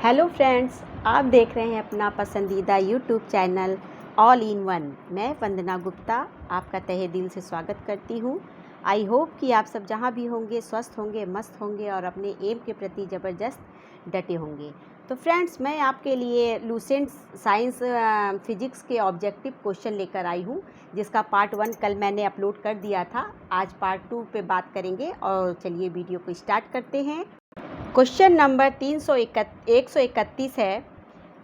Hello friends, आप देख रहे हैं अपना पसंदीदा YouTube channel all in one. मैं वंदना गुप्ता आपका तहे दिल से स्वागत करती हूँ। आई होप कि आप सब जहाँ भी होंगे स्वस्थ होंगे, मस्त होंगे और अपने एम के प्रति ज़बरदस्त डटे होंगे। तो फ्रेंड्स, मैं आपके लिए लूसेंट साइंस फिजिक्स के ऑब्जेक्टिव क्वेश्चन लेकर आई हूँ, जिसका पार्ट 1 कल मैंने अपलोड कर दिया था। आज पार्ट 2 पे बात करेंगे और चलिए वीडियो को स्टार्ट करते हैं। क्वेश्चन नंबर 131 है,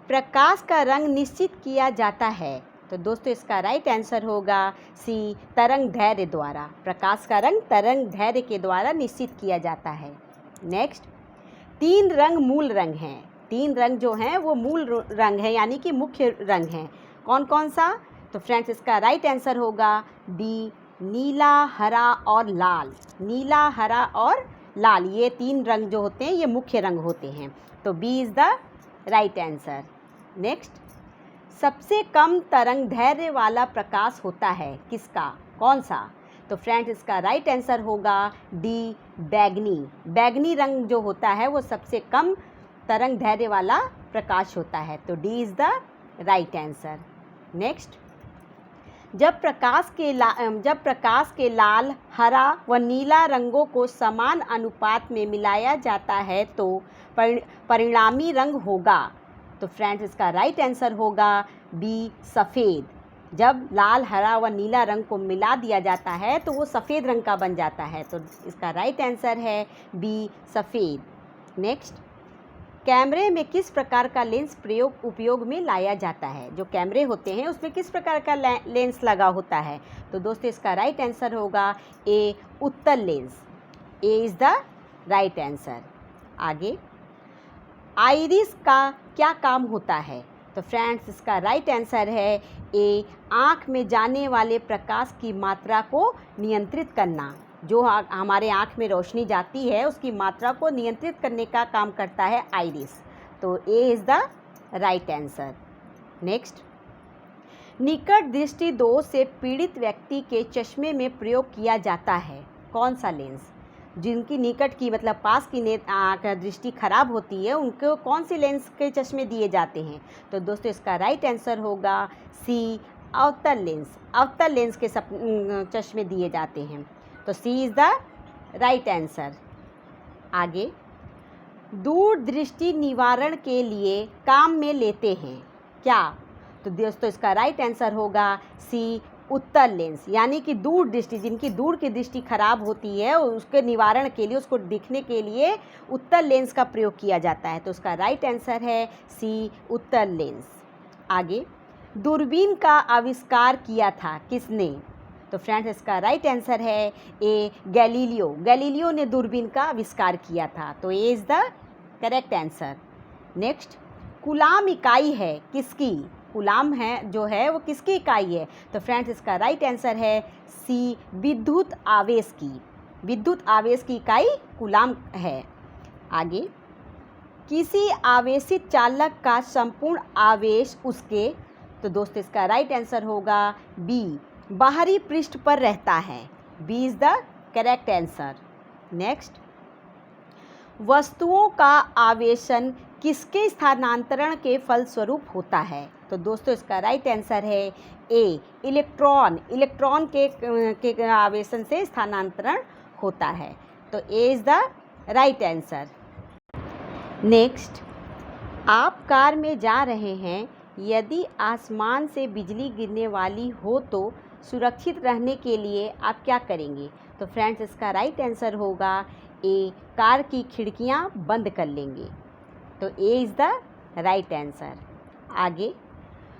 प्रकाश का रंग निश्चित किया जाता है। तो दोस्तों, इसका राइट आंसर होगा सी, तरंग दैर्घ्य द्वारा। प्रकाश का रंग तरंग दैर्घ्य के द्वारा निश्चित किया जाता है। नेक्स्ट, 3 रंग मूल रंग हैं। 3 रंग जो हैं वो मूल रंग हैं, यानी कि मुख्य रंग हैं। कौन कौन सा? तो फ्रेंड्स, इसका राइट आंसर होगा डी, नीला, हरा और लाल। नीला, हरा और लाल, ये 3 रंग जो होते हैं ये मुख्य रंग होते हैं। तो B is the right answer. Next, सबसे कम तरंग दैर्घ्य वाला प्रकाश होता है किसका? कौन सा? तो फ्रेंड्स, इसका राइट आंसर होगा डी, बैगनी। बैगनी रंग जो होता है वो सबसे कम तरंग दैर्घ्य वाला प्रकाश होता है। तो D is the right answer. Next, जब प्रकाश के लाल, हरा व नीला रंगों को समान अनुपात में मिलाया जाता है तो परिणामी रंग होगा। तो फ्रेंड्स, इसका राइट आंसर होगा बी, सफ़ेद। जब लाल, हरा व नीला रंग को मिला दिया जाता है तो वो सफ़ेद रंग का बन जाता है। तो इसका राइट आंसर है बी, सफ़ेद। नेक्स्ट, कैमरे में किस प्रकार का लेंस उपयोग में लाया जाता है? जो कैमरे होते हैं उसमें किस प्रकार का लेंस लगा होता है? तो दोस्तों, इसका राइट आंसर होगा ए, उत्तल lens. A is the right answer. आगे, आइरिस का क्या काम होता है? तो फ्रेंड्स, इसका राइट आंसर है ए, आँख में जाने वाले प्रकाश की मात्रा को नियंत्रित करना। जो हमारे आँख में रोशनी जाती है उसकी मात्रा को नियंत्रित करने का काम करता है आइरिस। तो A is the right answer. Next, निकट दृष्टि दोष से पीड़ित व्यक्ति के चश्मे में प्रयोग किया जाता है कौन सा लेंस? जिनकी निकट की मतलब पास की दृष्टि खराब होती है उनको कौन सी लेंस के चश्मे दिए जाते हैं? तो दोस्तों, इसका राइट आंसर होगा सी, अवतल लेंस। अवतल लेंस के चश्मे दिए जाते हैं। तो C is the right answer. आगे, दूरदृष्टि निवारण के लिए काम में लेते हैं क्या? तो दोस्तों, इसका राइट आंसर होगा सी, उत्तल लेंस। यानी कि दूर दृष्टि, जिनकी दूर की दृष्टि खराब होती है उसके निवारण के लिए, उसको दिखने के लिए उत्तल लेंस का प्रयोग किया जाता है। तो उसका राइट आंसर है सी, उत्तल लेंस। आगे, दूरबीन का आविष्कार किया था किसने? तो फ्रेंड्स, इसका राइट आंसर है ए, गैलीलियो। गैलीलियो ने दूरबीन का आविष्कार किया था। तो A is the correct answer. Next, coulomb इकाई है किसकी? कूलाम है जो है वो किसकी इकाई है? तो फ्रेंड्स, इसका राइट आंसर है सी, विद्युत आवेश की। विद्युत आवेश की इकाई कूलाम है। आगे, किसी आवेशित चालक का संपूर्ण आवेश उसके, तो दोस्तों इसका राइट आंसर होगा बी, बाहरी पृष्ठ पर रहता है। B is the correct answer. Next, वस्तुओं का आवेशन किसके स्थानांतरण के फलस्वरूप होता है? तो दोस्तों, इसका राइट आंसर है ए, इलेक्ट्रॉन। इलेक्ट्रॉन के आवेशन से स्थानांतरण होता है। तो A is the right answer. Next, आप कार में जा रहे हैं, यदि आसमान से बिजली गिरने वाली हो तो सुरक्षित रहने के लिए आप क्या करेंगे? तो फ्रेंड्स, इसका राइट आंसर होगा ए, कार की खिड़कियां बंद कर लेंगे। तो A is the right answer. आगे,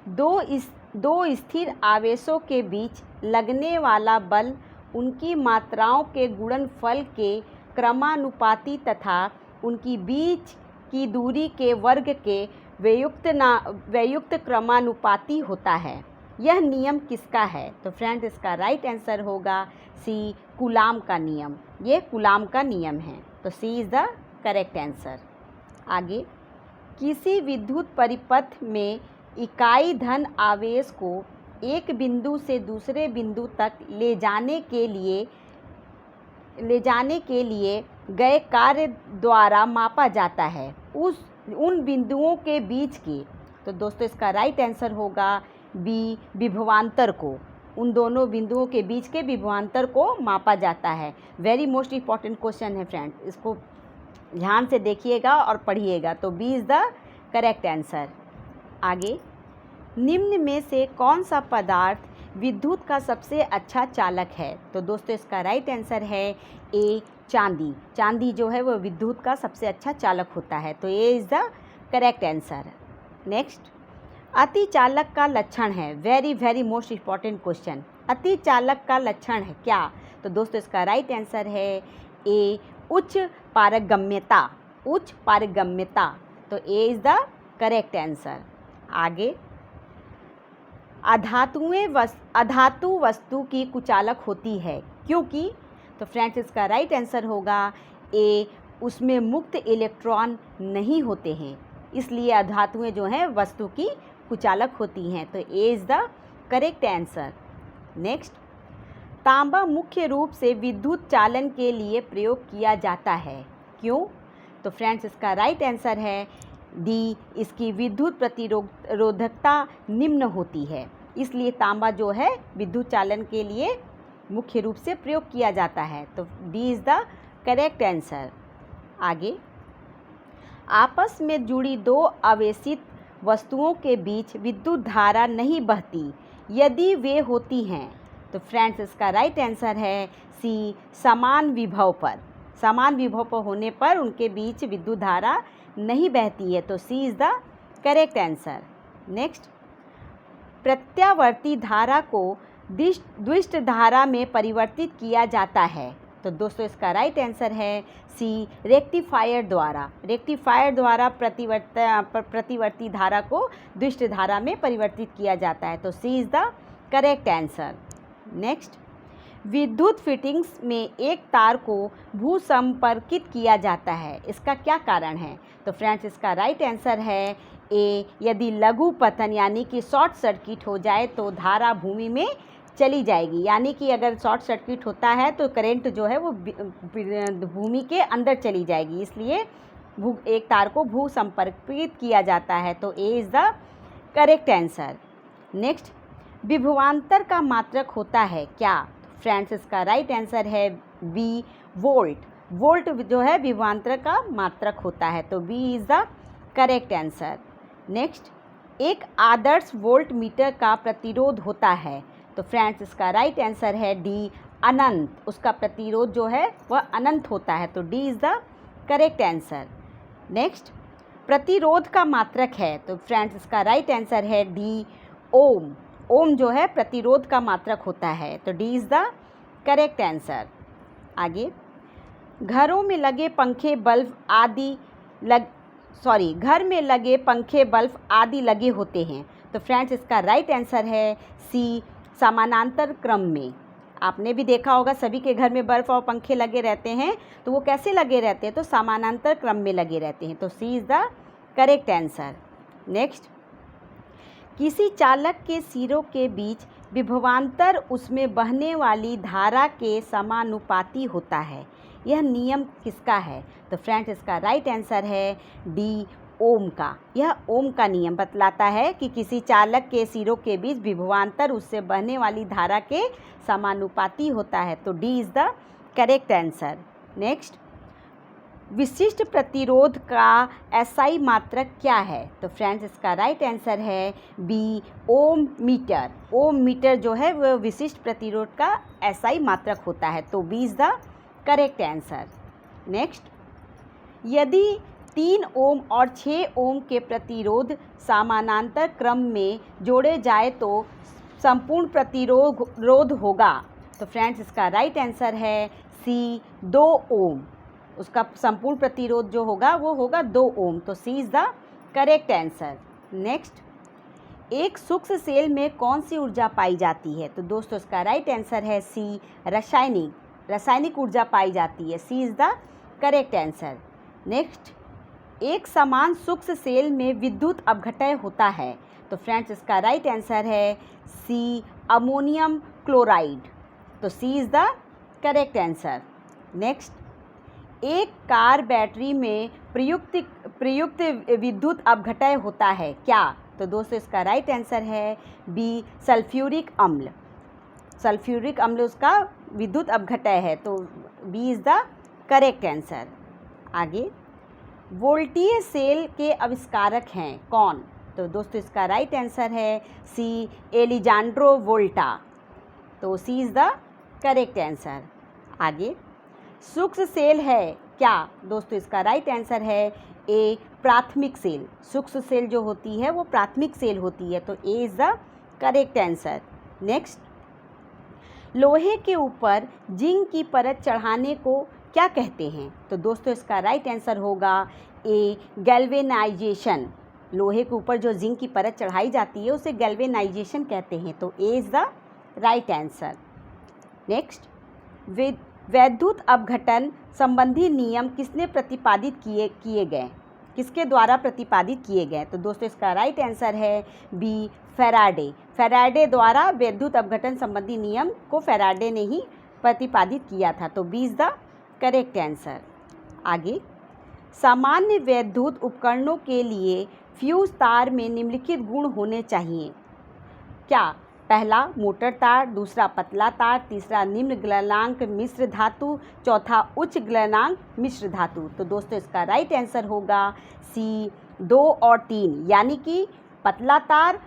दो स्थिर आवेशों के बीच लगने वाला बल उनकी मात्राओं के गुणनफल के क्रमानुपाती तथा उनकी बीच की दूरी के वर्ग के व्युत्क्रमानुपाती क्रमानुपाती होता है। यह नियम किसका है? तो फ्रेंड्स, इसका राइट आंसर होगा सी, कूलाम का नियम। ये कूलाम का नियम है। तो C is the correct answer. आगे, किसी विद्युत परिपथ में इकाई धन आवेश को एक बिंदु से दूसरे बिंदु तक ले जाने के लिए गए कार्य द्वारा मापा जाता है। उस उन बिंदुओं के बीच की। तो दोस्तों इसका राइट आंसर होगा बी, विभवांतर को। उन दोनों बिंदुओं के बीच के विभवांतर को मापा जाता है। वेरी मोस्ट इम्पॉर्टेंट क्वेश्चन है फ्रेंड, इसको ध्यान से देखिएगा और पढ़िएगा। तो B is the correct answer. आगे, निम्न में से कौन सा पदार्थ विद्युत का सबसे अच्छा चालक है? तो दोस्तों इसका राइट आंसर है ए, चांदी। चांदी जो है वो विद्युत का सबसे अच्छा चालक होता है। तो A is the correct answer. Next, अति चालक का लक्षण है। Very very most important question. अति चालक का लक्षण है क्या? तो दोस्तों इसका राइट आंसर है ए, उच्च पारगम्यता। उच्च पारगम्यता। तो A is the correct answer. आगे, अधातु वस्तु की कुचालक होती है क्योंकि? तो फ्रेंड्स इसका राइट आंसर होगा ए, उसमें मुक्त इलेक्ट्रॉन नहीं होते हैं, इसलिए अधातुएं जो हैं वस्तु की कुचालक होती हैं। तो A is the correct answer. Next, तांबा मुख्य रूप से विद्युत चालन के लिए प्रयोग किया जाता है क्यों? तो फ्रेंड्स इसका राइट आंसर है डी, इसकी विद्युत प्रतिरोधकता निम्न होती है, इसलिए तांबा जो है विद्युत चालन के लिए मुख्य रूप से प्रयोग किया जाता है। तो D is the correct answer. आगे, आपस में जुड़ी दो आवेशित वस्तुओं के बीच विद्युत धारा नहीं बहती यदि वे होती हैं। तो फ्रेंड्स इसका राइट आंसर है सी, समान विभव पर। समान विभव पर होने पर उनके बीच विद्युत धारा नहीं बहती है। तो C is the correct answer. Next, प्रत्यावर्ती धारा को द्विष्ट धारा में परिवर्तित किया जाता है। तो दोस्तों इसका राइट आंसर है सी, रेक्टिफायर द्वारा। रेक्टिफायर द्वारा प्रतिवर्ती धारा को द्विष्ट धारा में परिवर्तित किया जाता है। तो C is the correct answer. Next, विद्युत फिटिंग्स में एक तार को भूसंपर्कित किया जाता है, इसका क्या कारण है? तो फ्रेंड्स इसका राइट आंसर है ए, यदि लघु पतन यानी कि शॉर्ट सर्किट हो जाए तो धारा भूमि में चली जाएगी। यानी कि अगर शॉर्ट सर्किट होता है तो करंट जो है वो भूमि के अंदर चली जाएगी, इसलिए एक तार को भूसंपर्कित किया जाता है। तो A is the correct answer. Next, विभवांतर का मात्रक होता है क्या? फ्रेंड्स इसका राइट आंसर है बी, वोल्ट। वोल्ट जो है विभवांतर का मात्रक होता है। तो B is the correct answer. Next, एक आदर्श वोल्ट मीटर का प्रतिरोध होता है। तो फ्रेंड्स इसका राइट आंसर है डी, अनंत। उसका प्रतिरोध जो है वह अनंत होता है। तो D is the correct answer. Next, प्रतिरोध का मात्रक है। तो फ्रेंड्स इसका राइट आंसर है डी, ओम। ओम जो है प्रतिरोध का मात्रक होता है। तो D is the correct answer. आगे, घरों में लगे पंखे बल्ब आदि घर में लगे पंखे बल्ब आदि लगे होते हैं। तो फ्रेंड्स इसका राइट आंसर है सी, समानांतर क्रम में। आपने भी देखा होगा सभी के घर में बल्ब और पंखे लगे रहते हैं, तो वो कैसे लगे रहते हैं? तो समानांतर क्रम में लगे रहते हैं। तो C is the correct answer. Next, किसी चालक के सिरों के बीच विभवांतर उसमें बहने वाली धारा के समानुपाती होता है, यह नियम किसका है? तो फ्रेंड्स इसका राइट आंसर है डी, ओम का। यह ओम का नियम बतलाता है कि किसी चालक के सिरों के बीच विभवांतर उससे बहने वाली धारा के समानुपाती होता है। तो D is the correct answer. Next, विशिष्ट प्रतिरोध का एसआई मात्रक क्या है? तो फ्रेंड्स इसका राइट आंसर है बी, ओम मीटर। ओम मीटर जो है वह विशिष्ट प्रतिरोध का एसआई मात्रक होता है। तो B is the correct answer. Next, यदि 3 ओम और 6 ओम के प्रतिरोध समानांतर क्रम में जोड़े जाए तो संपूर्ण प्रतिरोध होगा। तो फ्रेंड्स इसका राइट आंसर है सी, 2 ओम। उसका संपूर्ण प्रतिरोध जो होगा वो होगा 2 ओम। तो C is the correct answer. Next, एक सूक्ष्म सेल में कौन सी ऊर्जा पाई जाती है? तो दोस्तों इसका राइट आंसर है सी, रासायनिक ऊर्जा पाई जाती है। C is the correct answer. Next, एक समान सूक्ष्म सेल में विद्युत अपघटय होता है। तो फ्रेंड्स इसका राइट आंसर है सी, अमोनियम क्लोराइड। तो C is the correct answer. Next, एक कार बैटरी में प्रयुक्त प्रयुक्त विद्युत अपघटय होता है क्या? तो दोस्तों इसका राइट आंसर है बी, सल्फ्यूरिक अम्ल। सल्फ्यूरिक अम्ल उसका विद्युत अपघटय है, तो B is the correct answer. आगे, वोल्टीय सेल के आविष्कारक हैं कौन? तो दोस्तों इसका राइट आंसर है सी, एलिजांड्रो वोल्टा। तो C is the correct answer. आगे, सूक्ष्म सेल है क्या? दोस्तों इसका राइट आंसर है ए, प्राथमिक सेल। सूक्ष्म सेल जो होती है वो प्राथमिक सेल होती है, तो A is the correct answer. Next, लोहे के ऊपर जिंक की परत चढ़ाने को क्या कहते हैं? तो दोस्तों इसका राइट आंसर होगा ए, गैल्वेनाइजेशन। लोहे के ऊपर जो जिंक की परत चढ़ाई जाती है उसे गैल्वेनाइजेशन कहते हैं, तो A is the right answer. Next, वैद्युत अपघटन संबंधी नियम किसने प्रतिपादित किए गए? किसके द्वारा प्रतिपादित किए गए? तो दोस्तों इसका राइट आंसर है बी, फैराडे। फैराडे द्वारा विद्युत अपघटन संबंधी नियम को फैराडे ने ही प्रतिपादित किया था, तो B is the correct answer. आगे, सामान्य विद्युत उपकरणों के लिए फ्यूज तार में निम्नलिखित गुण होने चाहिए क्या? पहला, मोटर तार, दूसरा पतला तार, तीसरा निम्न गलनांक मिश्र धातु, चौथा उच्च गलनांक मिश्र धातु। तो दोस्तों इसका राइट आंसर होगा सी, 2 और 3, यानी कि पतला तार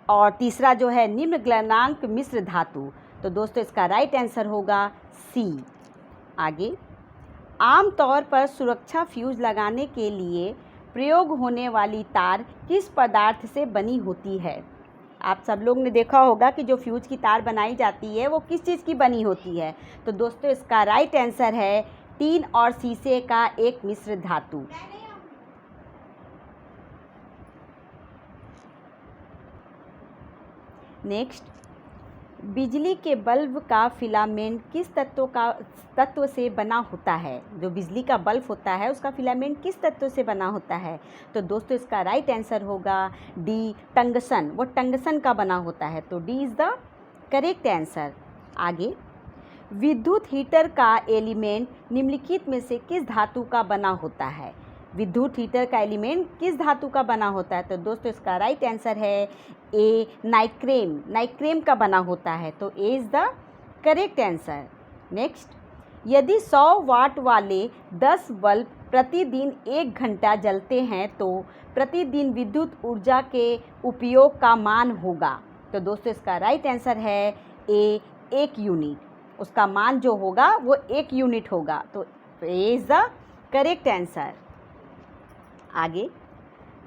और तीसरा जो है निम्न गलनांक मिश्र धातु। तो दोस्तों इसका राइट आंसर होगा सी। आगे, आमतौर पर सुरक्षा फ्यूज लगाने के लिए प्रयोग होने वाली तार किस पदार्थ से बनी होती है? आप सब लोग ने देखा होगा कि जो फ्यूज की तार बनाई जाती है वो किस चीज़ की बनी होती है? तो दोस्तों इसका राइट आंसर है टीन और शीशे का एक मिश्र धातु। नेक्स्ट, बिजली के बल्ब का फिलामेंट किस तत्व से बना होता है? जो बिजली का बल्ब होता है उसका फिलामेंट किस तत्व से बना होता है? तो दोस्तों इसका राइट आंसर होगा डी, टंगस्टन। वो टंगस्टन का बना होता है, तो D is the correct answer. आगे, विद्युत हीटर का एलिमेंट निम्नलिखित में से किस धातु का बना होता है? विद्युत हीटर का एलिमेंट किस धातु का बना होता है? तो दोस्तों इसका राइट आंसर है ए, नाइक्रेम। नाइक्रेम का बना होता है, तो A is the correct answer. Next, यदि 100 वाट वाले 10 बल्ब प्रतिदिन 1 घंटा जलते हैं तो प्रतिदिन विद्युत ऊर्जा के उपयोग का मान होगा। तो दोस्तों इसका राइट आंसर है ए, 1 यूनिट। उसका मान जो होगा वो 1 यूनिट होगा, तो A is the correct answer. आगे,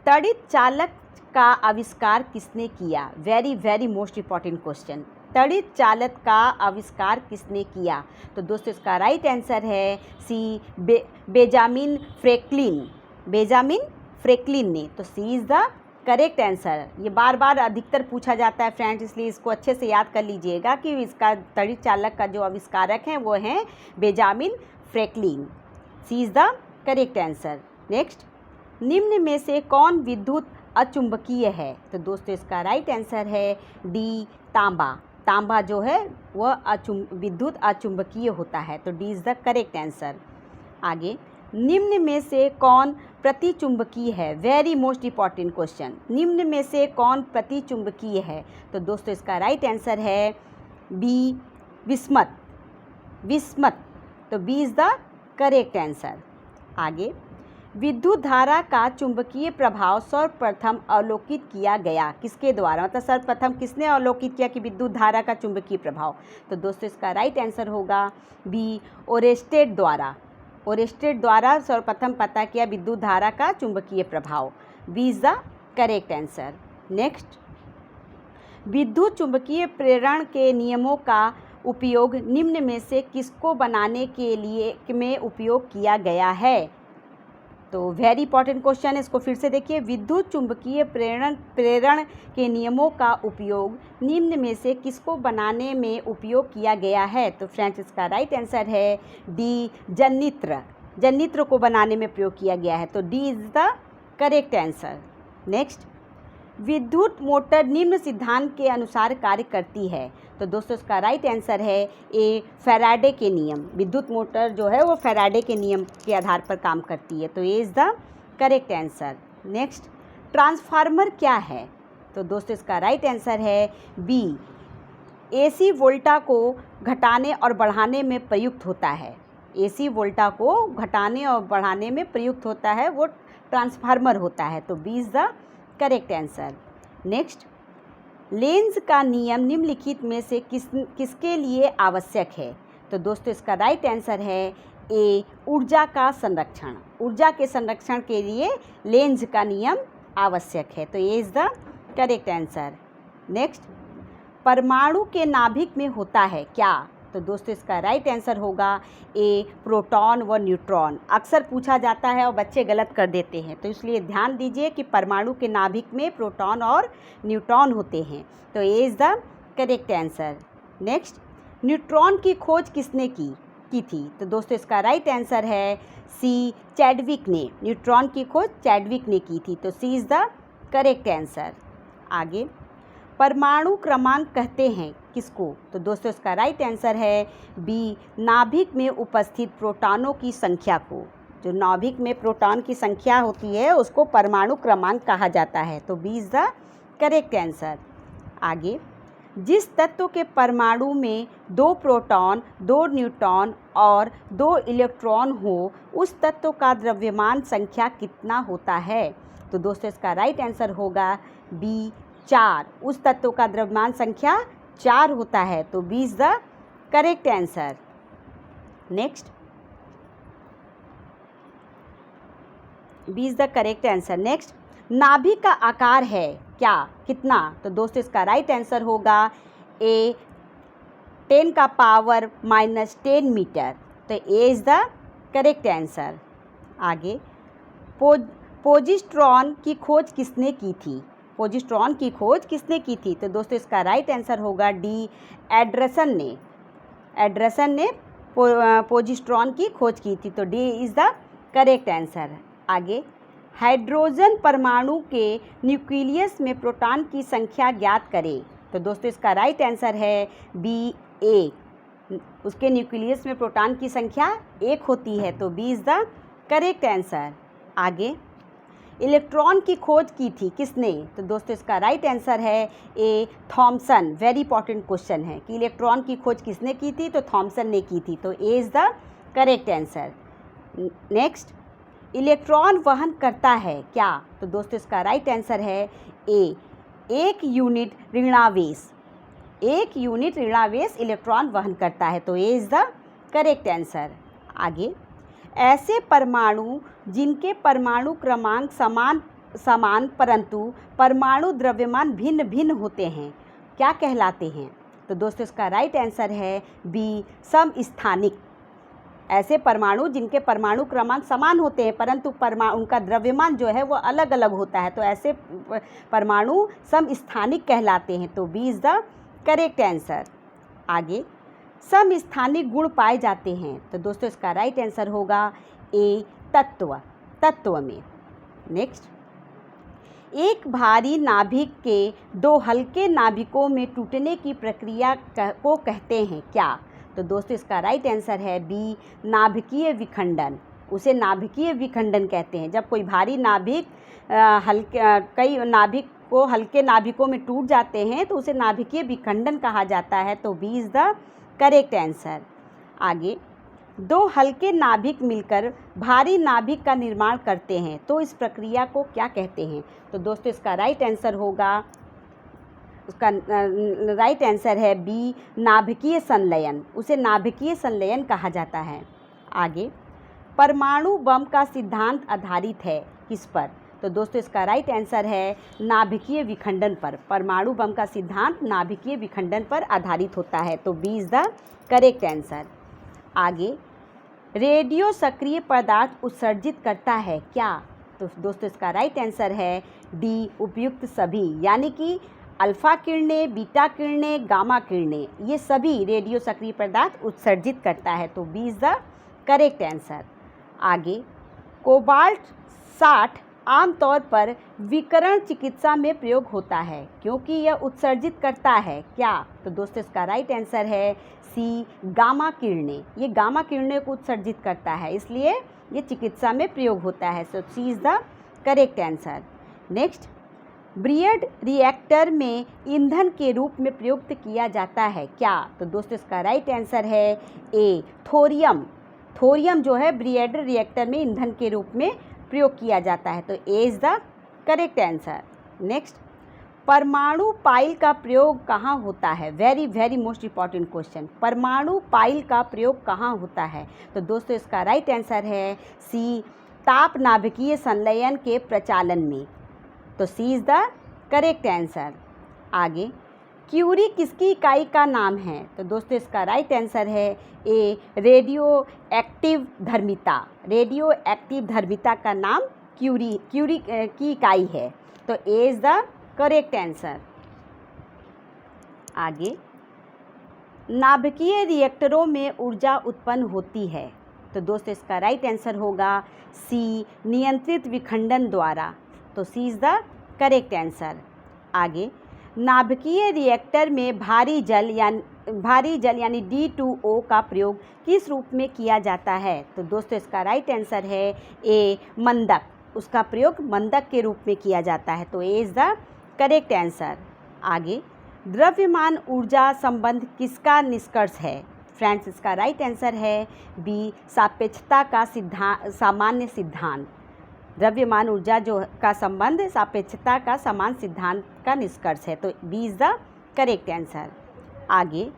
त्वरित चालक का आविष्कार किसने किया? Very very most important question. त्वरित चालक का आविष्कार किसने किया? तो दोस्तों इसका राइट आंसर है सी, बेंजामिन फ्रैंकलिन। बेंजामिन फ्रैंकलिन ने, तो C is the correct answer. ये बार बार अधिकतर पूछा जाता है फ्रेंड्स, इसलिए इसको अच्छे से याद कर लीजिएगा कि इसका त्वरित चालक का जो आविष्कारक हैं वो हैं Benjamin Franklin. C is the correct answer. Next, निम्न में से कौन विद्युत अचुंबकीय है? तो दोस्तों इसका राइट आंसर है डी, तांबा। तांबा जो है वह विद्युत अचुंबकीय होता है, तो D is the correct answer. आगे, निम्न में से कौन प्रतिचुंबकीय है? Very most important question. निम्न में से कौन प्रतिचुंबकीय है? तो दोस्तों इसका राइट आंसर है बी, विस्मत। विस्मत, तो B is the correct answer. आगे, विद्युत धारा का चुंबकीय प्रभाव सर्वप्रथम अवलोकित किया गया किसके द्वारा? मतलब सर्वप्रथम किसने अवलोकित किया कि विद्युत धारा का चुंबकीय प्रभाव? तो दोस्तों इसका राइट आंसर होगा बी, ओरेस्टेड द्वारा। ओरेस्टेड द्वारा सर्वप्रथम पता किया विद्युत धारा का चुंबकीय प्रभाव। B is the correct answer. Next, विद्युत चुंबकीय प्रेरण के नियमों का उपयोग निम्न में से किसको बनाने के लिए में उपयोग किया गया है? तो वेरी इंपॉर्टेंट क्वेश्चन है, इसको फिर से देखिए। विद्युत चुंबकीय प्रेरण के नियमों का उपयोग निम्न में से किसको बनाने में उपयोग किया गया है? तो फ्रेंड्स इसका राइट आंसर है डी, जनित्र। जनित्र को बनाने में प्रयोग किया गया है, तो D is the correct answer. Next, विद्युत मोटर निम्न सिद्धांत के अनुसार कार्य करती है। तो दोस्तों इसका राइट आंसर है ए, फैराडे के नियम। विद्युत मोटर जो है वो फैराडे के नियम के आधार पर काम करती है। तो A is the correct answer. Next, transformer क्या है? तो दोस्तों इसका राइट आंसर है बी, एसी वोल्टा को घटाने और बढ़ाने में प्रयुक्त होता है। एसी वोल्टा को घटाने और बढ़ाने में प्रयुक्त होता है, वो ट्रांसफार्मर होता है। तो B is the correct answer. Next, Lenz का नियम निम्नलिखित में से किसके लिए आवश्यक है? तो दोस्तों इसका राइट आंसर है ए, ऊर्जा का संरक्षण। ऊर्जा के संरक्षण के लिए लेंज का नियम आवश्यक है। तो A is the correct answer. Next, परमाणु के नाभिक में होता है क्या? तो दोस्तों इसका राइट आंसर होगा ए, प्रोटॉन व न्यूट्रॉन। अक्सर पूछा जाता है और बच्चे गलत कर देते हैं, तो इसलिए ध्यान दीजिए कि परमाणु के नाभिक में प्रोटॉन और न्यूट्रॉन होते हैं। तो A is the correct answer. Next, neutron की खोज किसने की थी? तो दोस्तों इसका राइट आंसर है सी, चैडविक ने। न्यूट्रॉन की खोज चैडविक ने की थी। तो C is the correct answer. आगे, परमाणु क्रमांक कहते हैं किसको? तो दोस्तों इसका राइट आंसर है बी, नाभिक में उपस्थित प्रोटॉनों की संख्या को। जो नाभिक में प्रोटॉन की संख्या होती है उसको परमाणु क्रमांक कहा जाता है। तो B is the correct answer. आगे, जिस तत्व के परमाणु में 2 प्रोटॉन, 2 न्यूट्रॉन और 2 इलेक्ट्रॉन हो, उस तत्व का द्रव्यमान संख्या कितना होता है? तो दोस्तों इसका राइट आंसर होगा बी, 4। उस तत्व का द्रव्यमान संख्या 4 होता है। तो B is the correct answer. Next, B is the correct answer. Next, नाभिक का आकार है क्या, कितना? तो दोस्तों इसका राइट आंसर होगा ए, 10⁻⁻10 मीटर। तो A is the correct answer. आगे, पोजिट्रॉन की खोज किसने की थी? पोजिट्रॉन की खोज किसने की थी? तो दोस्तों इसका राइट आंसर होगा डी, एंडरसन ने। एंडरसन ने पोजिट्रॉन की खोज की थी। तो D is the correct answer. आगे, हाइड्रोजन परमाणु के न्यूक्लियस में प्रोटॉन की संख्या ज्ञात करें। तो दोस्तों इसका राइट आंसर है बी, 1। उसके न्यूक्लियस में प्रोटॉन की संख्या 1 होती है। तो B is the correct answer. आगे, इलेक्ट्रॉन की खोज की थी किसने? तो दोस्तों इसका राइट आंसर है ए, थॉमसन। वेरी इंपॉर्टेंट क्वेश्चन है कि इलेक्ट्रॉन की खोज किसने की थी? तो थॉमसन ने की थी। तो A is the correct answer. Next, electron वहन करता है क्या? तो दोस्तों इसका राइट आंसर है ए, 1 यूनिट ऋणावेश। 1 यूनिट ऋणावेश इलेक्ट्रॉन वहन करता है। तो A is the correct answer. आगे, ऐसे परमाणु जिनके परमाणु क्रमांक समान परंतु परमाणु द्रव्यमान भिन्न भिन्न होते हैं, क्या कहलाते हैं? तो दोस्तों इसका राइट आंसर है बी, समस्थानिक। ऐसे परमाणु जिनके परमाणु क्रमांक समान होते हैं परंतु उनका द्रव्यमान जो है वो अलग अलग होता है, तो ऐसे परमाणु समस्थानिक कहलाते हैं। तो B is the correct answer. आगे, समस्थानिक गुण पाए जाते हैं। तो दोस्तों इसका राइट आंसर होगा ए, तत्व में। नेक्स्ट, एक भारी नाभिक के 2 हल्के नाभिकों में टूटने की प्रक्रिया को कहते हैं क्या? तो दोस्तों इसका राइट आंसर है बी, नाभिकीय विखंडन। उसे नाभिकीय विखंडन कहते हैं। जब कोई भारी नाभिक कई नाभिक को हल्के नाभिकों में टूट जाते हैं तो उसे नाभिकीय विखंडन कहा जाता है। तो B is the correct answer. आगे, 2 हल्के नाभिक मिलकर भारी नाभिक का निर्माण करते हैं, तो इस प्रक्रिया को क्या कहते हैं? तो दोस्तों इसका राइट आंसर होगा, उसका राइट आंसर है बी, नाभिकीय संलयन। उसे नाभिकीय संलयन कहा जाता है। आगे, परमाणु बम का सिद्धांत आधारित है किस पर? तो दोस्तों इसका राइट आंसर है नाभिकीय विखंडन पर। परमाणु बम का सिद्धांत नाभिकीय विखंडन पर आधारित होता है। तो B is the correct answer. आगे, रेडियो सक्रिय पदार्थ उत्सर्जित करता है क्या? तो दोस्तों इसका राइट आंसर है डी, उपयुक्त सभी, यानी कि अल्फ़ा किरणें, बीटा किरणें, गामा किरणें, ये सभी रेडियो सक्रिय पदार्थ उत्सर्जित करता है। तो B is the correct answer. आगे, कोबाल्ट 60 आमतौर पर विकिरण चिकित्सा में प्रयोग होता है क्योंकि यह उत्सर्जित करता है क्या? तो दोस्तों इसका राइट आंसर है सी, गामा किरणें। ये गामा किरणें को उत्सर्जित करता है, इसलिए ये चिकित्सा में प्रयोग होता है। So C is the correct answer. Next, breeder reactor में ईंधन के रूप में प्रयुक्त किया जाता है क्या? तो दोस्तों इसका राइट आंसर है ए, थोरियम। थोरियम जो है ब्रियड रिएक्टर में ईंधन के रूप में प्रयोग किया जाता है, तो A is the correct answer. Next, परमाणु पाइल का प्रयोग कहाँ होता है? Very very most important question. परमाणु पाइल का प्रयोग कहाँ होता है? तो दोस्तों इसका राइट आंसर है सी, ताप नाभिकीय संलयन के प्रचालन में, तो C is the correct answer. आगे, क्यूरी किसकी इकाई का नाम है? तो दोस्तों इसका राइट आंसर है ए, रेडियो एक्टिव धर्मिता। रेडियो एक्टिव धर्मिता का नाम क्यूरी की इकाई है, तो A is the correct answer. आगे, नाभिकीय रिएक्टरों में ऊर्जा उत्पन्न होती है, तो दोस्तों इसका राइट आंसर होगा सी, नियंत्रित विखंडन द्वारा, तो C is the correct answer. आगे, नाभिकीय रिएक्टर में भारी जल यानी D2O का प्रयोग किस रूप में किया जाता है? तो दोस्तों इसका राइट आंसर है ए, मंदक। उसका प्रयोग मंदक के रूप में किया जाता है, तो A is the correct answer. आगे, द्रव्यमान ऊर्जा संबंध किसका निष्कर्ष है? फ्रेंड्स इसका राइट आंसर है बी, सापेक्षता का सामान्य सिद्धांत। द्रव्यमान ऊर्जा जो का संबंध सापेक्षता का समान सिद्धांत का निष्कर्ष है, तो B is the correct answer. आगे,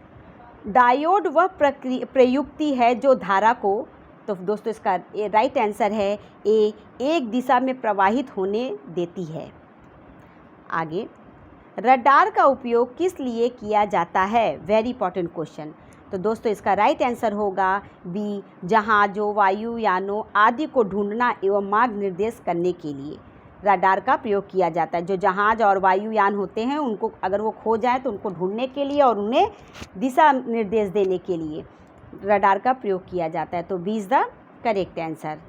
डायोड वह प्रयुक्ति है जो धारा को, तो दोस्तों इसका राइट आंसर है ए, एक दिशा में प्रवाहित होने देती है। आगे, रडार का उपयोग किस लिए किया जाता है? Very important question. तो दोस्तों इसका राइट आंसर होगा बी, जहाज़ों, वायुयानों आदि को ढूंढना एवं मार्ग निर्देश करने के लिए रडार का प्रयोग किया जाता है। जो जहाज़ और वायुयान होते हैं उनको अगर वो खो जाए तो उनको ढूंढने के लिए और उन्हें दिशा निर्देश देने के लिए रडार का प्रयोग किया जाता है, तो B is the correct answer.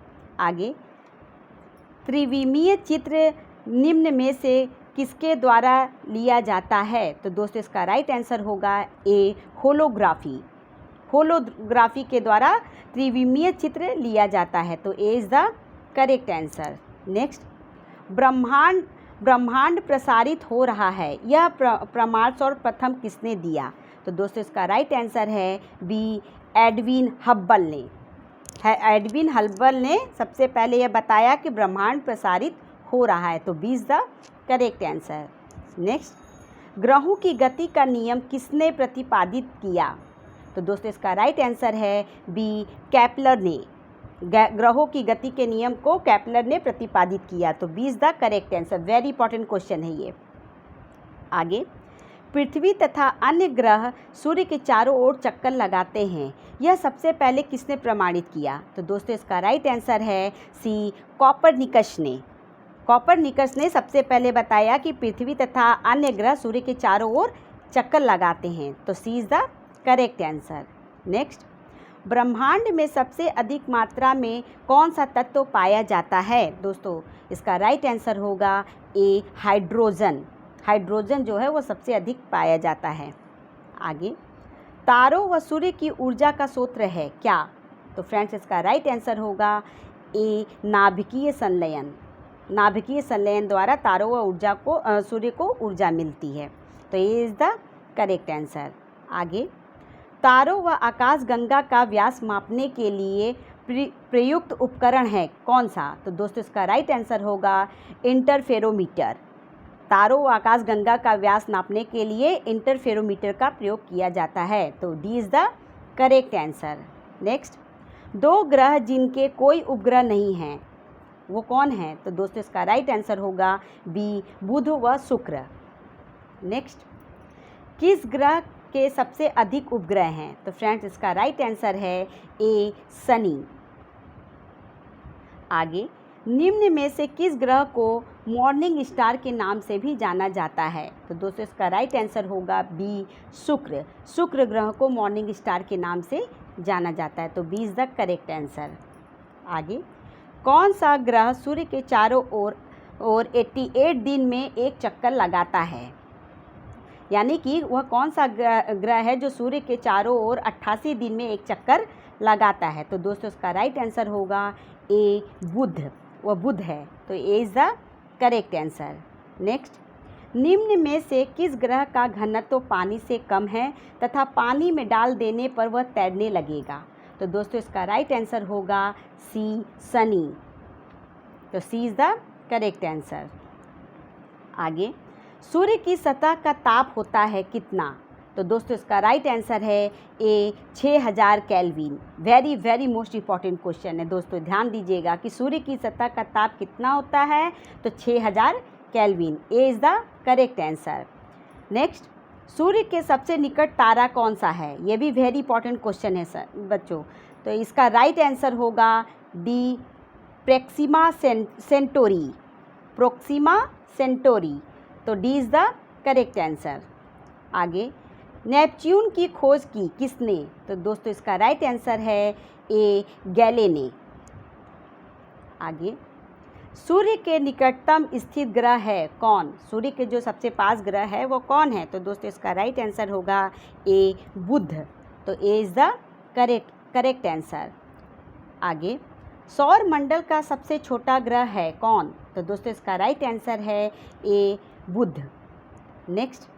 आगे, त्रिविमीय चित्र निम्न में से किसके द्वारा लिया जाता है? तो दोस्तों इसका राइट आंसर होगा ए, होलोग्राफी। होलोग्राफी के द्वारा त्रिविमीय चित्र लिया जाता है, तो A is the correct answer. Next, ब्रह्मांड प्रसारित हो रहा है, यह प्रमाण सर्वप्रथम किसने दिया? तो दोस्तों इसका राइट आंसर है बी, एडविन हब्बल ने। एडविन हब्बल ने सबसे पहले यह बताया कि ब्रह्मांड प्रसारित हो रहा है, तो B is the correct answer. Next, ग्रहों की गति का नियम किसने प्रतिपादित किया? तो दोस्तों इसका राइट आंसर है बी, केपलर ने। ग्रहों की गति के नियम को केपलर ने प्रतिपादित किया, तो B is the correct answer. Very important question है ये। आगे, पृथ्वी तथा अन्य ग्रह सूर्य के चारों ओर चक्कर लगाते हैं, यह सबसे पहले किसने प्रमाणित किया? तो दोस्तों इसका राइट आंसर है सी, कॉपरनिकस ने। कॉपरनिकस ने सबसे पहले बताया कि पृथ्वी तथा अन्य ग्रह सूर्य के चारों ओर चक्कर लगाते हैं, तो C is the correct answer. Next, ब्रह्मांड में सबसे अधिक मात्रा में कौन सा तत्व पाया जाता है? दोस्तों इसका राइट आंसर होगा ए, हाइड्रोजन। हाइड्रोजन जो है वो सबसे अधिक पाया जाता है। आगे, तारों व सूर्य की ऊर्जा का स्रोत है क्या? तो फ्रेंड्स इसका राइट आंसर होगा ए, नाभिकीय संलयन। नाभिकीय संलयन द्वारा तारों व ऊर्जा को सूर्य को ऊर्जा मिलती है, तो ये इज़ द करेक्ट आंसर। आगे, तारों व आकाशगंगा का व्यास मापने के लिए प्रयुक्त उपकरण है कौन सा? तो दोस्तों इसका राइट आंसर होगा इंटरफेरोमीटर। तारों व आकाशगंगा का व्यास नापने के लिए इंटरफेरोमीटर का प्रयोग किया जाता है, तो D is the correct answer. Next, दो ग्रह जिनके कोई उपग्रह नहीं हैं वो कौन है? तो दोस्तों इसका राइट आंसर होगा बी, बुध व शुक्र। नेक्स्ट, किस ग्रह के सबसे अधिक उपग्रह हैं? तो फ्रेंड्स इसका राइट आंसर है ए, शनि। आगे, निम्न में से किस ग्रह को मॉर्निंग स्टार के नाम से भी जाना जाता है? तो दोस्तों इसका राइट आंसर होगा बी, शुक्र। शुक्र ग्रह को मॉर्निंग स्टार के नाम से जाना जाता है, तो B is the correct answer. आगे, कौन सा ग्रह सूर्य के चारों ओर और 88 दिन में एक चक्कर लगाता है। यानी कि वह कौन सा ग्रह है जो सूर्य के चारों ओर 88 दिन में एक चक्कर लगाता है? तो दोस्तों इसका राइट आंसर होगा ए बुध, वह बुध है। तो A is the correct answer. Next, निम्न में से किस ग्रह का घनत्व पानी से कम है तथा पानी में डाल देने पर वह तैरने लगेगा? तो दोस्तों इसका राइट आंसर होगा सी शनि। तो C is the correct answer. आगे, सूर्य की सतह का ताप होता है कितना? तो दोस्तों इसका राइट आंसर है ए 6000 kelvin. Very very most important question है दोस्तों, ध्यान दीजिएगा कि सूर्य की सतह का ताप कितना होता है? तो 6000 kelvin. A is the correct answer. Next, सूर्य के सबसे निकट तारा कौन सा है? ये भी वेरी इंपॉर्टेंट क्वेश्चन है सर बच्चों। तो इसका राइट आंसर होगा D Proxima Centauri. Proxima Centauri. तो D is the correct answer. आगे, नेपच्यून की खोज की किसने? तो दोस्तों इसका राइट आंसर है ए गैले ने। आगे, सूर्य के निकटतम स्थित ग्रह है कौन? सूर्य के जो सबसे पास ग्रह है वो कौन है? तो दोस्तों इसका राइट आंसर होगा ए बुध। तो A is the correct answer. आगे, सौर मंडल का सबसे छोटा ग्रह है कौन? तो दोस्तों इसका राइट आंसर है ए बुध। नेक्स्ट,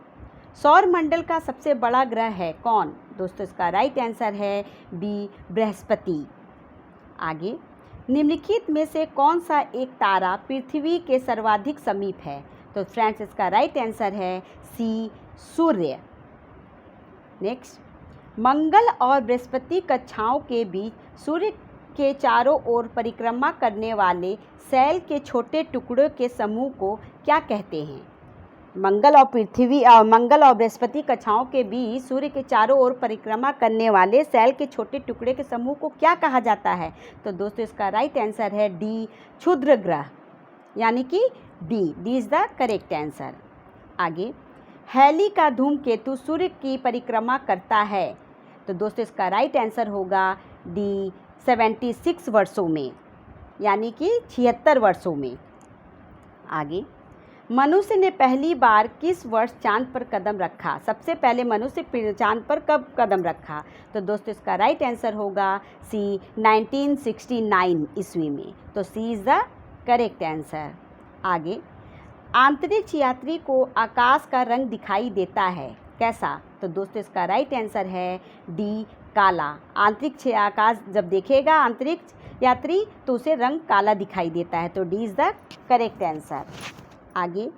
सौर मंडल का सबसे बड़ा ग्रह है कौन? दोस्तों इसका राइट आंसर है बी बृहस्पति। आगे, निम्नलिखित में से कौन सा एक तारा पृथ्वी के सर्वाधिक समीप है? तो फ्रेंड्स इसका राइट आंसर है सी सूर्य। नेक्स्ट, मंगल और बृहस्पति कक्षाओं के बीच सूर्य के चारों ओर परिक्रमा करने वाले सेल के छोटे टुकड़ों के समूह को क्या कहते हैं? मंगल और बृहस्पति कक्षाओं के बीच सूर्य के चारों ओर परिक्रमा करने वाले सेल के छोटे टुकड़े के समूह को क्या कहा जाता है? तो दोस्तों इसका राइट आंसर है डी क्षुद्र ग्रह, यानी कि D is the correct answer. आगे, हैली का धूमकेतु सूर्य की परिक्रमा करता है। तो दोस्तों इसका राइट आंसर होगा डी 76 वर्षों में, यानी कि 76 वर्षों में। आगे, मनुष्य ने पहली बार किस वर्ष चांद पर कदम रखा? सबसे पहले मनुष्य चांद पर कब कदम रखा? तो दोस्तों इसका राइट आंसर होगा सी 1969 ईस्वी में। तो C is the correct answer. आगे, अंतरिक्ष यात्री को आकाश का रंग दिखाई देता है कैसा? तो दोस्तों इसका राइट आंसर है डी काला। अंतरिक्ष आकाश जब देखेगा अंतरिक्ष यात्री तो उसे रंग काला दिखाई देता है। तो D is the correct answer. आगे,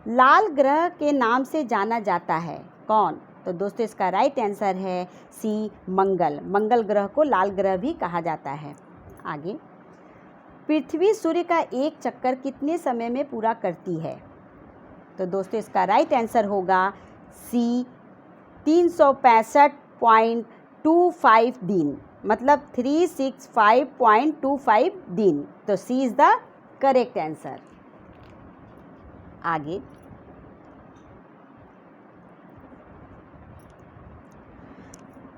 लाल ग्रह के नाम से जाना जाता है कौन? तो दोस्तों इसका राइट आंसर है सी मंगल। मंगल ग्रह को लाल ग्रह भी कहा जाता है। आगे, पृथ्वी सूर्य का एक चक्कर कितने समय में पूरा करती है? तो दोस्तों इसका राइट आंसर होगा सी 365.25 दिन, मतलब 365.25 दिन। तो C is the correct answer. आगे,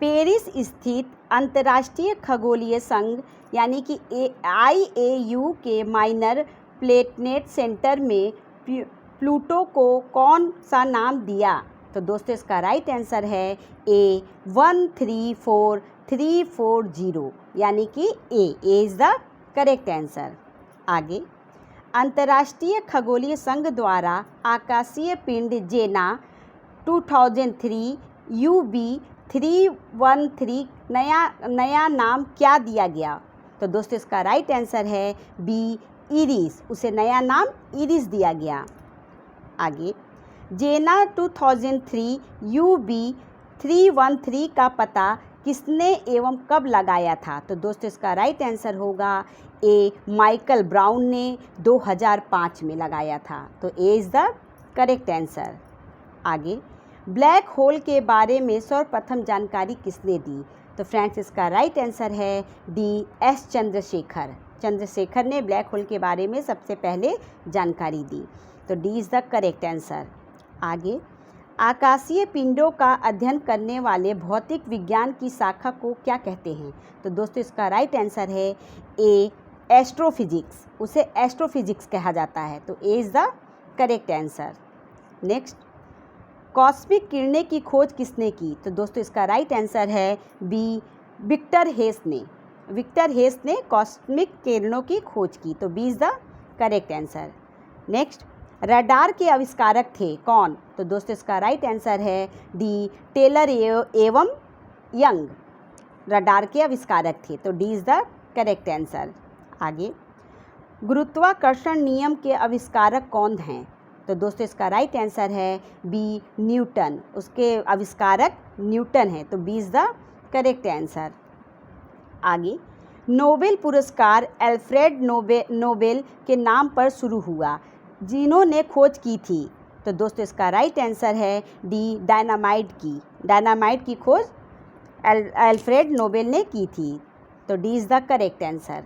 पेरिस स्थित अंतर्राष्ट्रीय खगोलीय संघ यानी कि IAU के माइनर प्लेनेट सेंटर में प्लूटो को कौन सा नाम दिया? तो दोस्तों इसका राइट आंसर है ए 134340, यानी कि ए इज़ द करेक्ट आंसर। आगे, अंतर्राष्ट्रीय खगोलीय संघ द्वारा आकाशीय पिंड जेना 2003 UB313 नया नाम क्या दिया गया? तो दोस्तों इसका राइट आंसर है बी इरिस। उसे नया नाम इरिस दिया गया। आगे, जेना 2003 UB313 का पता किसने एवं कब लगाया था? तो दोस्तों इसका राइट आंसर होगा ए माइकल ब्राउन ने 2005 में लगाया था। तो A is the correct answer. आगे, ब्लैक होल के बारे में सर्वप्रथम जानकारी किसने दी? तो फ्रेंड्स इसका राइट आंसर है डी एस चंद्रशेखर ने ब्लैक होल के बारे में सबसे पहले जानकारी दी। तो D is the correct answer. आगे, आकाशीय पिंडों का अध्ययन करने वाले भौतिक विज्ञान की शाखा को क्या कहते हैं? तो दोस्तों इसका राइट आंसर है ए एस्ट्रोफिजिक्स, उसे एस्ट्रोफिजिक्स कहा जाता है। तो A is the correct answer. Next, cosmic किरणें की खोज किसने की? तो दोस्तों इसका राइट आंसर है बी, विक्टर हेस ने। विक्टर हेस ने कॉस्मिक किरणों की खोज की। तो B is the correct answer. Next, radar के आविष्कारक थे कौन? तो दोस्तों इसका राइट आंसर है डी, टेलर एवं यंग रडार के आविष्कारक थे। तो D is the correct answer. आगे, गुरुत्वाकर्षण नियम के आविष्कारक कौन हैं? तो दोस्तों इसका राइट आंसर है बी, न्यूटन। उसके आविष्कारक न्यूटन हैं। तो B is the correct answer. आगे, नोबेल पुरस्कार अल्फ्रेड नोबेल के नाम पर शुरू हुआ, जिन्होंने खोज की थी? तो दोस्तों इसका राइट आंसर है डी, डायनामाइट की। डायनामाइट की खोज अल्फ्रेड नोबेल ने की थी। तो D is the correct answer.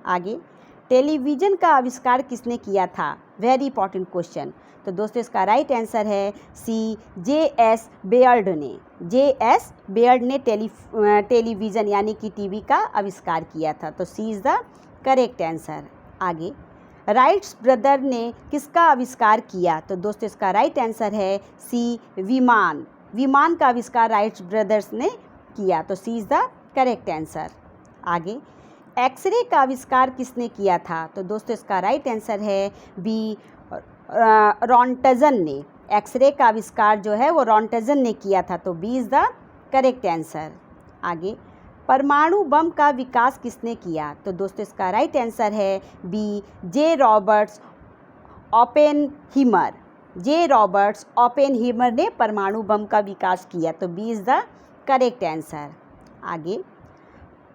आगे, टेलीविज़न का आविष्कार किसने किया था? Very important question. तो दोस्तों इसका राइट आंसर है सी, जे.एस. बेयर्ड ने। जे.एस. बेयर्ड ने टेलीविज़न यानी कि टीवी का आविष्कार किया था। तो C is the correct answer. आगे, राइट्स ब्रदर ने किसका आविष्कार किया? तो दोस्तों इसका राइट आंसर है सी, विमान। विमान का आविष्कार राइट्स ब्रदर्स ने किया। तो C is the correct answer. आगे, एक्सरे का आविष्कार किसने किया था? तो दोस्तों इसका राइट आंसर है बी, रॉन्टजन ने। एक्सरे का आविष्कार जो है वो रॉन्टजन ने किया था। तो B is the correct answer. आगे, परमाणु बम का विकास किसने किया? तो दोस्तों इसका राइट आंसर है B, J Roberts Oppenheimer. J Roberts Oppenheimer ने परमाणु बम का विकास किया। तो B is the correct answer. आगे,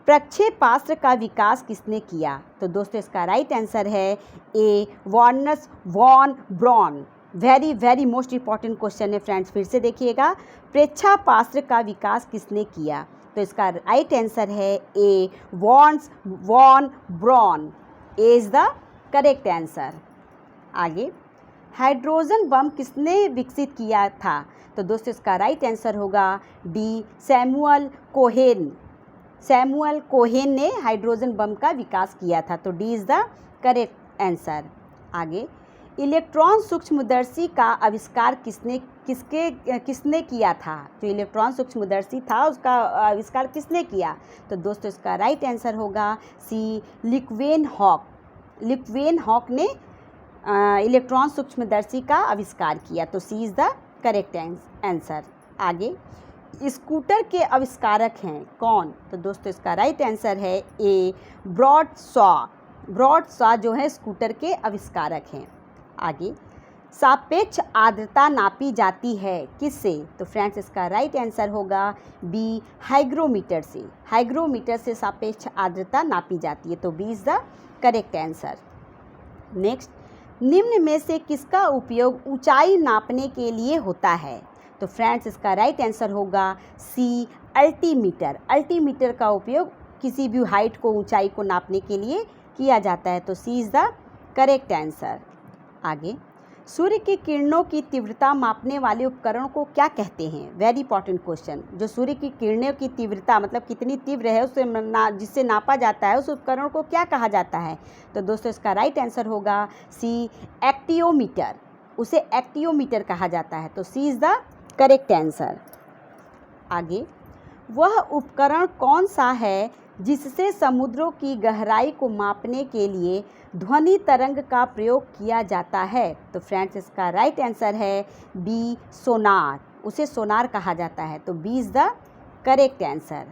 प्रक्षेपास्त्र का विकास किसने किया? तो दोस्तों इसका राइट आंसर है A, Wernher von Braun. Very most important question है फ्रेंड्स, फिर से देखिएगा। प्रक्षेपास्त्र का विकास किसने किया? तो इसका राइट आंसर है ए, वॉन्स von Braun. A is the correct answer. आगे, हाइड्रोजन बम किसने विकसित किया था? तो दोस्तों इसका राइट आंसर होगा D, Samuel Cohen. Samuel Cohen ने हाइड्रोजन बम का विकास किया था। तो D is the correct answer. आगे, इलेक्ट्रॉन सूक्ष्मदर्शी का आविष्कार किसने किया था? जो इलेक्ट्रॉन सूक्ष्मदर्शी था उसका आविष्कार किसने किया? तो दोस्तों इसका राइट आंसर होगा सी, लिक्वेनहॉक। लिक्वेनहॉक ने इलेक्ट्रॉन सूक्ष्मदर्शी का आविष्कार किया। तो C is the correct answer. आगे, स्कूटर के आविष्कारक हैं कौन? तो दोस्तों इसका राइट आंसर है ए, ब्रॉड शॉ। ब्रॉड शॉ जो है स्कूटर के आविष्कारक हैं। आगे, सापेक्ष आर्द्रता नापी जाती है किससे? तो फ्रेंड्स इसका राइट आंसर होगा बी, हाइग्रोमीटर से। हाइग्रोमीटर से सापेक्ष आर्द्रता नापी जाती है। तो B is the correct answer. Next, निम्न में से किसका उपयोग ऊंचाई नापने के लिए होता है? तो फ्रेंड्स इसका राइट आंसर होगा सी, अल्टीमीटर। अल्टीमीटर का उपयोग किसी भी हाइट को, ऊंचाई को नापने के लिए किया जाता है। तो C is the correct answer. आगे, सूर्य की किरणों की तीव्रता मापने वाले उपकरण को क्या कहते हैं? Very important question. जो सूर्य की किरणों की तीव्रता मतलब कितनी तीव्र है उसे जिससे नापा जाता है उस उपकरण को क्या कहा जाता है? तो दोस्तों इसका राइट आंसर होगा सी, एक्टियोमीटर। उसे एक्टियोमीटर कहा जाता है। तो C is the correct answer. आगे, वह उपकरण कौन सा है जिससे समुद्रों की गहराई को मापने के लिए ध्वनि तरंग का प्रयोग किया जाता है? तो फ्रेंड्स इसका राइट आंसर है बी, सोनार। उसे सोनार कहा जाता है। तो B is the correct answer.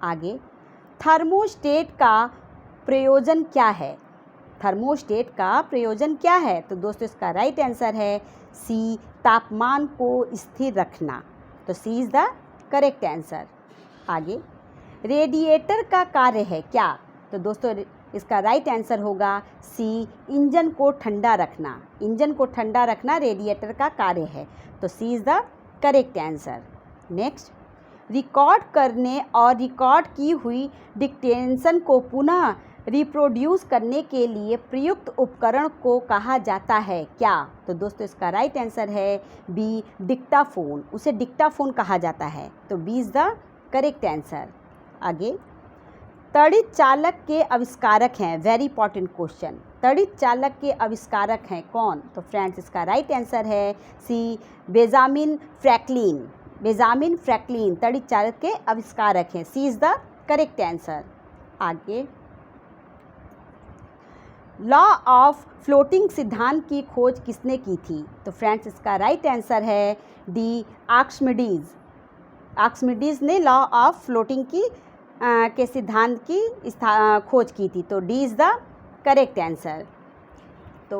आगे, थर्मोस्टेट का प्रयोजन क्या है? थर्मोस्टेट का प्रयोजन क्या है? तो दोस्तों इसका राइट आंसर है सी, तापमान को स्थिर रखना। तो C is the correct answer. आगे, रेडिएटर का कार्य है क्या? तो दोस्तों इसका राइट आंसर होगा सी, इंजन को ठंडा रखना। इंजन को ठंडा रखना रेडिएटर का कार्य है। तो C is the correct answer. Next, record करने और रिकॉर्ड की हुई डिक्टेशन को पुनः रिप्रोड्यूस करने के लिए प्रयुक्त उपकरण को कहा जाता है क्या? तो दोस्तों इसका राइट आंसर है बी, डिक्टाफोन। उसे डिक्टाफोन कहा जाता है। तो B is the correct answer. आगे, तड़ित चालक के आविष्कारक हैं, वेरी इंपॉर्टेंट क्वेश्चन, तड़ित चालक के आविष्कारक हैं कौन? तो फ्रेंड्स इसका राइट आंसर है सी, बेंजामिन फ्रैंकलिन। बेंजामिन फ्रैंकलिन तड़ित चालक के आविष्कारक हैं, सी इज़ द करेक्ट आंसर। आगे, लॉ ऑफ फ्लोटिंग सिद्धांत की खोज किसने की थी? तो फ्रेंड्स इसका राइट आंसर है डी, आर्किमिडीज। आर्किमिडीज ने लॉ ऑफ फ्लोटिंग के सिद्धांत की खोज की थी, तो D is the correct answer. तो